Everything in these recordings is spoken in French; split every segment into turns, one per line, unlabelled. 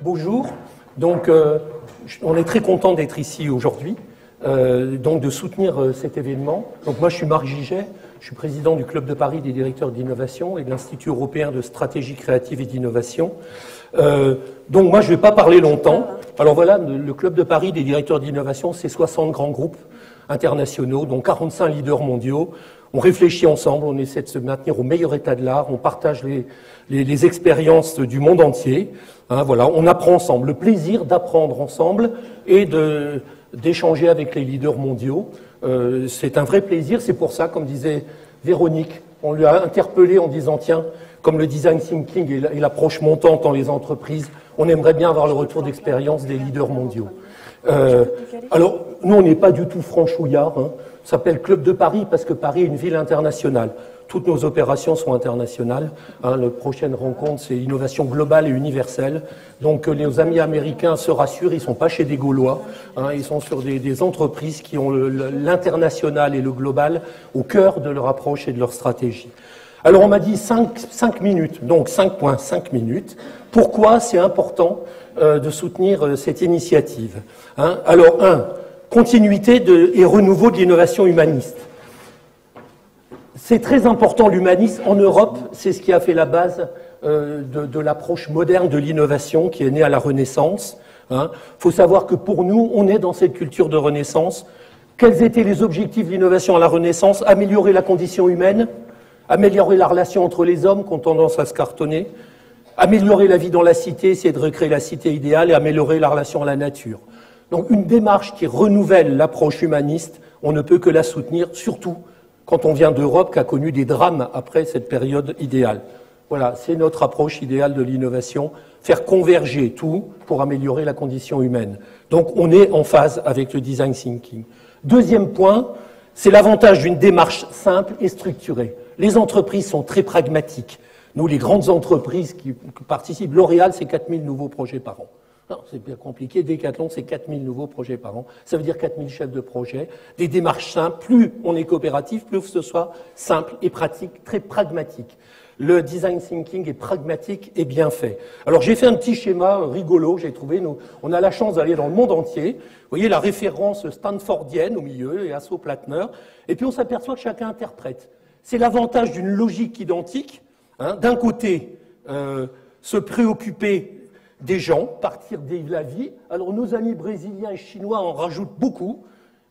Bonjour. Donc, on est très content d'être ici aujourd'hui, donc de soutenir cet événement. Donc, moi, je suis Marc Giget, je suis président du Club de Paris des directeurs d'innovation et de l'Institut européen de stratégie créative et d'innovation. Donc, moi, je ne vais pas parler longtemps. Alors voilà, le Club de Paris des directeurs d'innovation, c'est 60 grands groupes internationaux, dont 45 leaders mondiaux. On réfléchit ensemble, on essaie de se maintenir au meilleur état de l'art, on partage les expériences du monde entier. Hein, voilà, on apprend ensemble. Le plaisir d'apprendre ensemble et d'échanger avec les leaders mondiaux, c'est un vrai plaisir. C'est pour ça, comme disait Véronique, on lui a interpellé en disant, tiens, comme le design thinking et l'approche montante dans les entreprises, on aimerait bien avoir le retour d'expérience des leaders mondiaux. Alors, nous, on n'est pas du tout franchouillards. Hein. Ça s'appelle Club de Paris parce que Paris est une ville internationale. Toutes nos opérations sont internationales. Hein. La prochaine rencontre, c'est innovation globale et universelle. Donc, les amis américains se rassurent, ils ne sont pas chez des Gaulois. Hein. Ils sont sur des entreprises qui ont l'international et le global au cœur de leur approche et de leur stratégie. Alors, on m'a dit 5 minutes, donc 5 points, 5 minutes. Pourquoi c'est important de soutenir cette initiative, hein? Alors, continuité et renouveau de l'innovation humaniste. C'est très important l'humanisme. En Europe, c'est ce qui a fait la base de l'approche moderne de l'innovation qui est née à la Renaissance. Hein. Faut savoir que pour nous, on est dans cette culture de Renaissance. Quels étaient les objectifs de l'innovation à la Renaissance? Améliorer la condition humaine, améliorer la relation entre les hommes qui ont tendance à se cartonner, améliorer la vie dans la cité, essayer de recréer la cité idéale et améliorer la relation à la nature. Donc une démarche qui renouvelle l'approche humaniste, on ne peut que la soutenir, surtout quand on vient d'Europe qui a connu des drames après cette période idéale. Voilà, c'est notre approche idéale de l'innovation, faire converger tout pour améliorer la condition humaine. Donc on est en phase avec le design thinking. Deuxième point, c'est l'avantage d'une démarche simple et structurée. Les entreprises sont très pragmatiques. Nous, les grandes entreprises qui participent, L'Oréal, c'est 4000 nouveaux projets par an. C'est bien compliqué. Decathlon, c'est 4000 nouveaux projets par an. Ça veut dire 4000 chefs de projet. Des démarches simples. Plus on est coopératif, plus ce soit simple et pratique, très pragmatique. Le design thinking est pragmatique et bien fait. Alors, j'ai fait un petit schéma rigolo, j'ai trouvé. On a la chance d'aller dans le monde entier. Vous voyez la référence stanfordienne au milieu et Hasso-Plattner. Et puis, on s'aperçoit que chacun interprète. C'est l'avantage d'une logique identique. Hein, d'un côté, se préoccuper des gens, partir de la vie. Alors nos amis brésiliens et chinois en rajoutent beaucoup.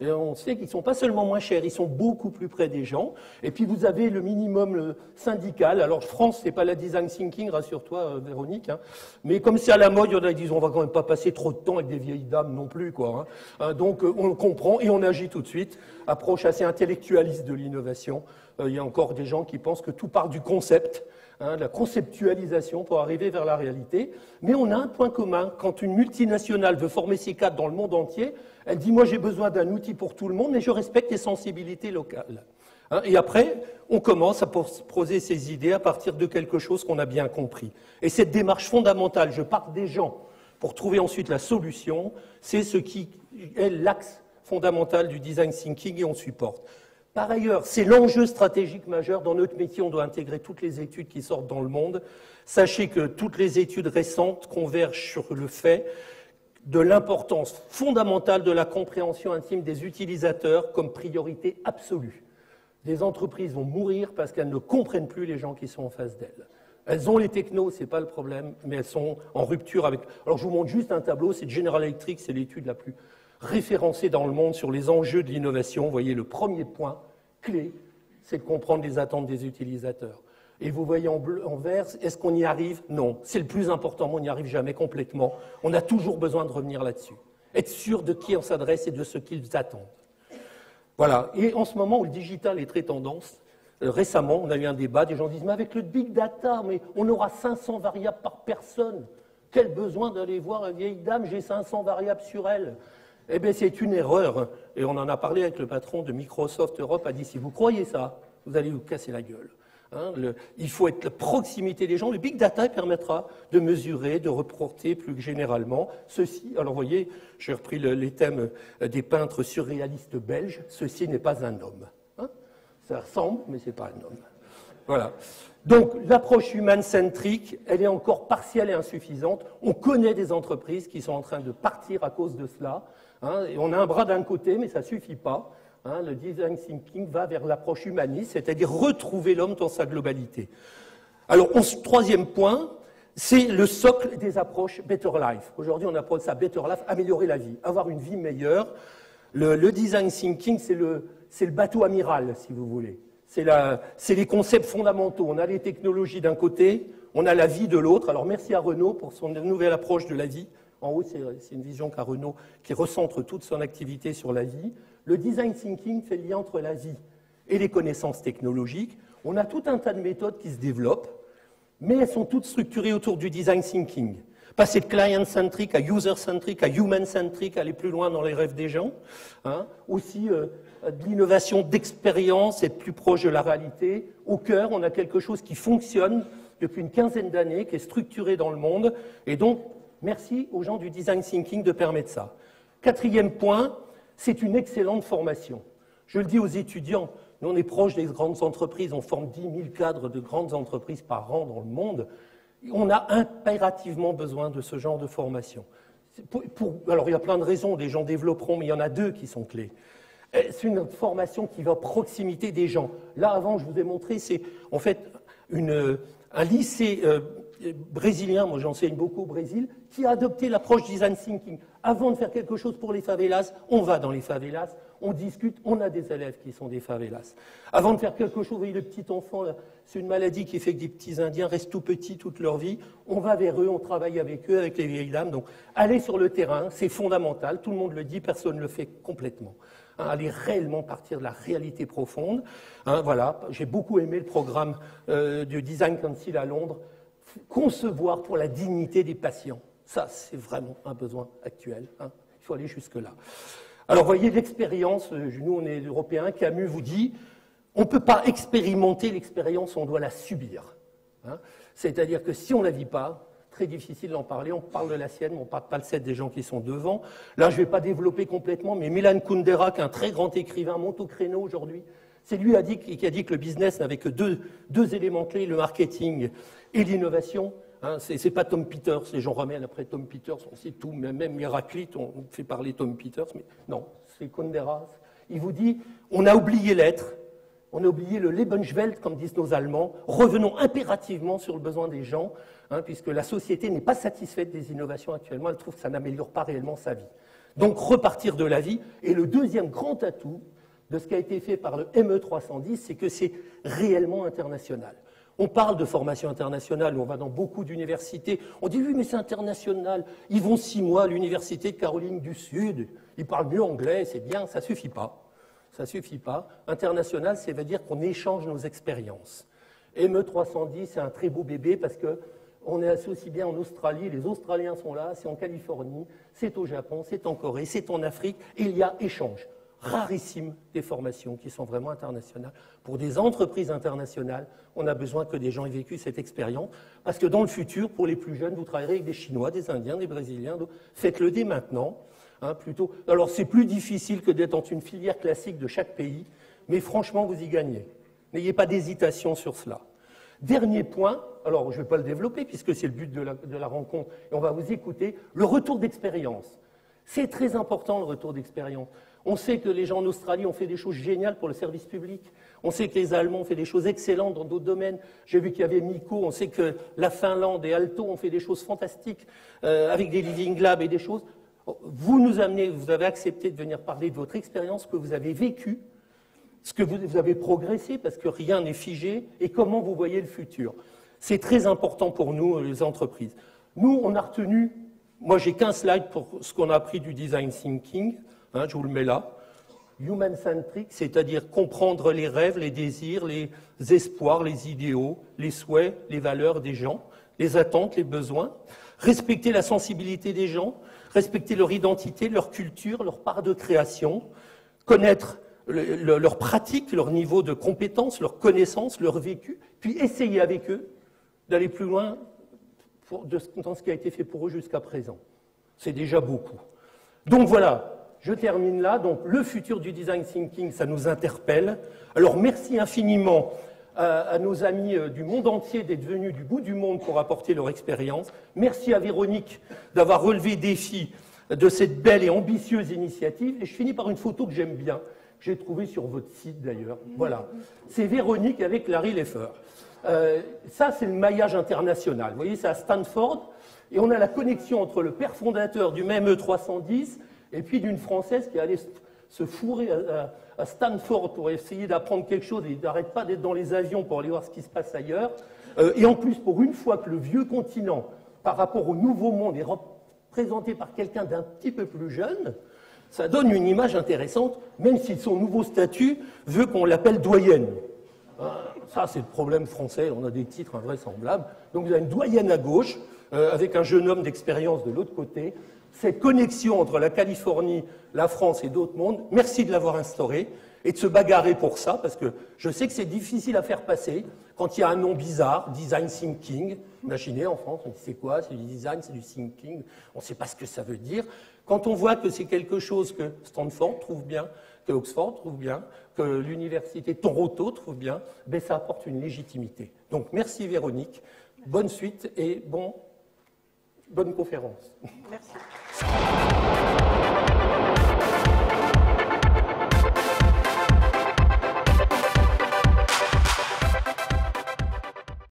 Et on sait qu'ils ne sont pas seulement moins chers, ils sont beaucoup plus près des gens. Et puis vous avez le minimum syndical. Alors France, c'est pas la design thinking, rassure-toi Véronique. Hein. Mais comme c'est à la mode, il y en a qui disent on va quand même pas passer trop de temps avec des vieilles dames non plus, quoi. Hein. Donc on le comprend et on agit tout de suite. Approche assez intellectualiste de l'innovation. Il y a encore des gens qui pensent que tout part du concept. Hein, la conceptualisation pour arriver vers la réalité. Mais on a un point commun. Quand une multinationale veut former ses cadres dans le monde entier, elle dit « moi j'ai besoin d'un outil pour tout le monde, mais je respecte les sensibilités locales hein, ». Et après, on commence à poser ses idées à partir de quelque chose qu'on a bien compris. Et cette démarche fondamentale, je pars des gens pour trouver ensuite la solution, c'est ce qui est l'axe fondamental du design thinking et on supporte. Par ailleurs, c'est l'enjeu stratégique majeur. Dans notre métier, on doit intégrer toutes les études qui sortent dans le monde. Sachez que toutes les études récentes convergent sur le fait de l'importance fondamentale de la compréhension intime des utilisateurs comme priorité absolue. Des entreprises vont mourir parce qu'elles ne comprennent plus les gens qui sont en face d'elles. Elles ont les technos, c'est pas le problème, mais elles sont en rupture avec... Alors je vous montre juste un tableau, c'est General Electric, c'est l'étude la plus référencé dans le monde sur les enjeux de l'innovation. Vous voyez, le premier point clé, c'est de comprendre les attentes des utilisateurs. Et vous voyez en bleu, en vert, est-ce qu'on y arrive? Non. C'est le plus important, mais on n'y arrive jamais complètement. On a toujours besoin de revenir là-dessus. Être sûr de qui on s'adresse et de ce qu'ils attendent. Voilà. Et en ce moment où le digital est très tendance, récemment, on a eu un débat, des gens disent « mais avec le big data, mais on aura 500 variables par personne. Quel besoin d'aller voir une vieille dame, j'ai 500 variables sur elle ?» Eh bien, c'est une erreur. Et on en a parlé avec le patron de Microsoft Europe, a dit, si vous croyez ça, vous allez vous casser la gueule. Hein, il faut être la proximité des gens. Le big data permettra de mesurer, de reporter plus généralement ceci. Alors, vous voyez, j'ai repris les thèmes des peintres surréalistes belges. Ceci n'est pas un homme. Hein, ça ressemble, mais ce n'est pas un homme. Voilà. Donc, l'approche human-centrique, elle est encore partielle et insuffisante. On connaît des entreprises qui sont en train de partir à cause de cela. Hein, et on a un bras d'un côté, mais ça ne suffit pas. Hein, le design thinking va vers l'approche humaniste, c'est-à-dire retrouver l'homme dans sa globalité. Alors, troisième point, c'est le socle des approches Better Life. Aujourd'hui, on appelle ça Better Life, améliorer la vie, avoir une vie meilleure. Le design thinking, c'est le bateau amiral, si vous voulez. C'est les concepts fondamentaux. On a les technologies d'un côté, on a la vie de l'autre. Alors merci à Renaud pour son nouvelle approche de la vie. En haut, c'est une vision qu'a Renaud qui recentre toute son activité sur la vie. Le design thinking fait le lien entre la vie et les connaissances technologiques. On a tout un tas de méthodes qui se développent, mais elles sont toutes structurées autour du design thinking. Passer de client-centric à user-centric, à human-centric, aller plus loin dans les rêves des gens. Hein. Aussi de l'innovation d'expérience, être plus proche de la réalité. Au cœur, on a quelque chose qui fonctionne depuis une quinzaine d'années, qui est structuré dans le monde. Et donc, merci aux gens du design thinking de permettre ça. Quatrième point, c'est une excellente formation. Je le dis aux étudiants, nous on est proche des grandes entreprises, on forme 10 000 cadres de grandes entreprises par an dans le monde. On a impérativement besoin de ce genre de formation. Alors, il y a plein de raisons, les gens développeront, mais il y en a deux qui sont clés. C'est une formation qui va à proximité des gens. Là, avant, je vous ai montré, c'est en fait un lycée brésilien, moi j'enseigne beaucoup au Brésil, qui a adopté l'approche design thinking. Avant de faire quelque chose pour les favelas, on va dans les favelas, on discute, on a des élèves qui sont des favelas. Avant de faire quelque chose, vous voyez le petit enfant, c'est une maladie qui fait que des petits Indiens restent tout petits toute leur vie, on va vers eux, on travaille avec eux, avec les vieilles dames. Donc aller sur le terrain, c'est fondamental, tout le monde le dit, personne ne le fait complètement. Hein, aller réellement partir de la réalité profonde. Hein, voilà, j'ai beaucoup aimé le programme du Design Council à Londres, concevoir pour la dignité des patients. Ça, c'est vraiment un besoin actuel. Hein. Il faut aller jusque-là. Alors, vous voyez, l'expérience, nous, on est européens, Camus vous dit, on ne peut pas expérimenter l'expérience, on doit la subir. Hein. C'est-à-dire que si on ne la vit pas, très difficile d'en parler, on parle de la sienne, mais on ne parle pas de celle des gens qui sont devant. Là, je ne vais pas développer complètement, mais Milan Kundera, qui est un très grand écrivain, monte au créneau aujourd'hui. C'est lui qui a dit que le business n'avait que deux éléments clés, le marketing et l'innovation. Hein, c'est pas Tom Peters, les gens ramènent après Tom Peters, on sait tout, même Héraclite, on fait parler Tom Peters, mais non, c'est Kundera. Il vous dit, on a oublié l'être, on a oublié le Lebenswelt, comme disent nos Allemands, revenons impérativement sur le besoin des gens, hein, puisque la société n'est pas satisfaite des innovations actuellement, elle trouve que ça n'améliore pas réellement sa vie. Donc repartir de la vie, et le deuxième grand atout de ce qui a été fait par le ME310, c'est que c'est réellement international. On parle de formation internationale, on va dans beaucoup d'universités, on dit oui mais c'est international, ils vont 6 mois à l'université de Caroline du Sud, ils parlent mieux anglais, c'est bien, ça suffit pas. Ça suffit pas. International, ça veut dire qu'on échange nos expériences. ME310, c'est un très beau bébé parce que on est aussi bien en Australie, les Australiens sont là, c'est en Californie, c'est au Japon, c'est en Corée, c'est en Afrique, et il y a échange. Rarissime des formations qui sont vraiment internationales. Pour des entreprises internationales, on a besoin que des gens aient vécu cette expérience, parce que dans le futur, pour les plus jeunes, vous travaillerez avec des Chinois, des Indiens, des Brésiliens, donc faites-le dès maintenant. Hein, plutôt. Alors c'est plus difficile que d'être dans une filière classique de chaque pays, mais franchement, vous y gagnez. N'ayez pas d'hésitation sur cela. Dernier point, alors je ne vais pas le développer, puisque c'est le but de la rencontre, et on va vous écouter, le retour d'expérience. C'est très important, le retour d'expérience. On sait que les gens en Australie ont fait des choses géniales pour le service public. On sait que les Allemands ont fait des choses excellentes dans d'autres domaines. J'ai vu qu'il y avait Miko, on sait que la Finlande et Aalto ont fait des choses fantastiques avec des Living Labs et des choses. Vous nous amenez, vous avez accepté de venir parler de votre expérience, ce que vous avez vécu, ce que vous avez progressé, parce que rien n'est figé, et comment vous voyez le futur. C'est très important pour nous, les entreprises. Nous, on a retenu, moi j'ai 15 slides pour ce qu'on a appris du design thinking, hein, je vous le mets là. Human-centric, c'est-à-dire comprendre les rêves, les désirs, les espoirs, les idéaux, les souhaits, les valeurs des gens, les attentes, les besoins. Respecter la sensibilité des gens, respecter leur identité, leur culture, leur part de création, connaître leur pratique, leur niveau de compétence, leur connaissance, leur vécu, puis essayer avec eux d'aller plus loin dans ce qui a été fait pour eux jusqu'à présent. C'est déjà beaucoup. Donc voilà, je termine là. Donc le futur du design thinking, ça nous interpelle. Alors merci infiniment à nos amis du monde entier d'être venus du bout du monde pour apporter leur expérience. Merci à Véronique d'avoir relevé le défi de cette belle et ambitieuse initiative. Et je finis par une photo que j'aime bien, que j'ai trouvée sur votre site d'ailleurs. Voilà, c'est Véronique avec Larry Leffer. Ça, c'est le maillage international. Vous voyez, c'est à Stanford. Et on a la connexion entre le père fondateur du même E310 et puis d'une Française qui allait se fourrer à Stanford pour essayer d'apprendre quelque chose et n'arrête pas d'être dans les avions pour aller voir ce qui se passe ailleurs. Et en plus, pour une fois que le vieux continent, par rapport au nouveau monde, est représenté par quelqu'un d'un petit peu plus jeune, ça donne une image intéressante, même si son nouveau statut veut qu'on l'appelle doyenne. Ça, c'est le problème français, on a des titres invraisemblables. Donc vous avez une doyenne à gauche, avec un jeune homme d'expérience de l'autre côté. Cette connexion entre la Californie, la France et d'autres mondes, merci de l'avoir instaurée et de se bagarrer pour ça, parce que je sais que c'est difficile à faire passer quand il y a un nom bizarre, design thinking. Imaginez, en France, on dit c'est quoi? C'est du design, c'est du thinking, on ne sait pas ce que ça veut dire. Quand on voit que c'est quelque chose que Stanford trouve bien, que Oxford trouve bien, que l'université Toronto trouve bien, ben ça apporte une légitimité. Donc merci Véronique, bonne suite et bonne conférence.
Merci.